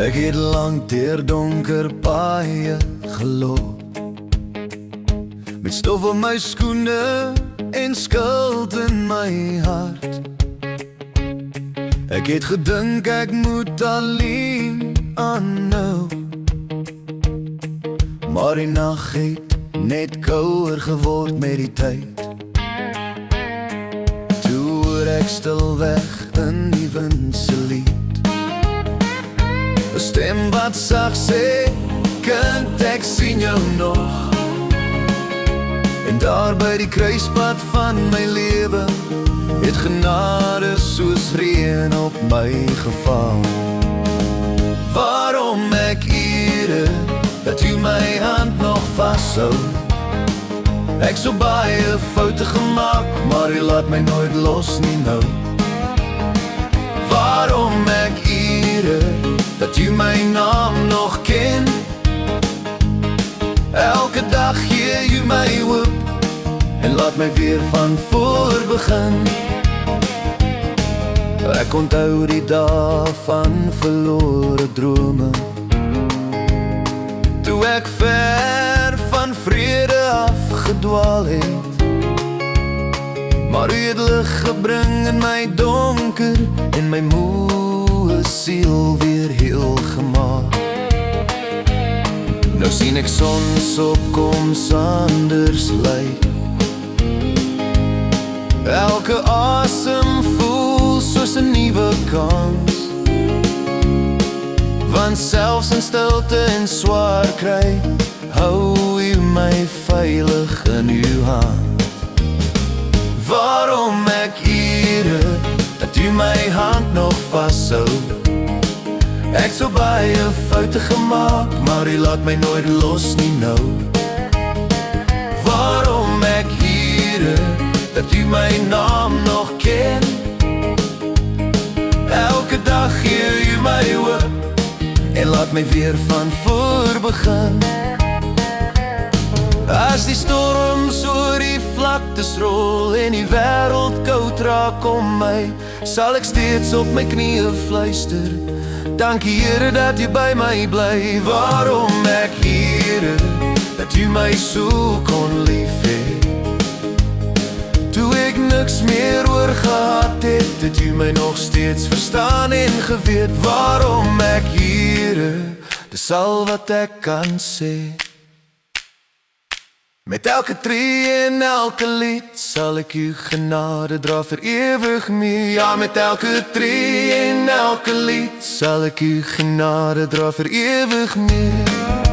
Ek het lank deur donker paaie geloop, met stof op my skoene en skuld in my hart. Ek het gedink ek moet alleen aanhou, maar die nag het net kouer geword met die tyd. Toe hoor ek stilweg in die wind se lied 'n stem wat sag sê, kind, ek sien jou nog. En daar by die kruispunt van my lewe het genade soos reën op my geval. Waarom ek ure dat u my hand nog vashou? Ek so baie foute gemaak, maar u laat my nooit los nie nou. Waarom ek ure dat u my naam nog ken? Elke dag gee u my hoop en laat my weer van voor begin. Ek onthou die dae van verlore drome, toe ek ver van vrede afgedwaal het, maar u het lig gebring in my donker en my moe siel weer heel gemaak. Nou sien ek sonsopkoms anders lyk, elke asem voel soos 'n nuwe kans, want selfs in stilte en swaar kry hou u my veilig in uw hand. Waarom ek ure dat u my hand nog vashou? Ek so baie foute gemaak, maar u laat my nooit los nie nou. Waarom ek ure dat u my naam nog ken? Elke dag gee u my hoop en laat my weer van voor begin. As die storms oor die vlaktes rol en die wêreld koud raak om my, sal ek steeds op my knieë fluister, dankie Here dat u by my bly. Waarom ek Here dat u my so kon lief hê? Toe ek niks meer oor gehad het, het u my nog steeds verstaan en geweet. Waarom ek Here, dis al wat ek kan sê. Met elke tree en elke lied sal ek u genade dra vir ewig mee. Ja, met elke tree en elke lied sal ek u genade dra vir ewig mee.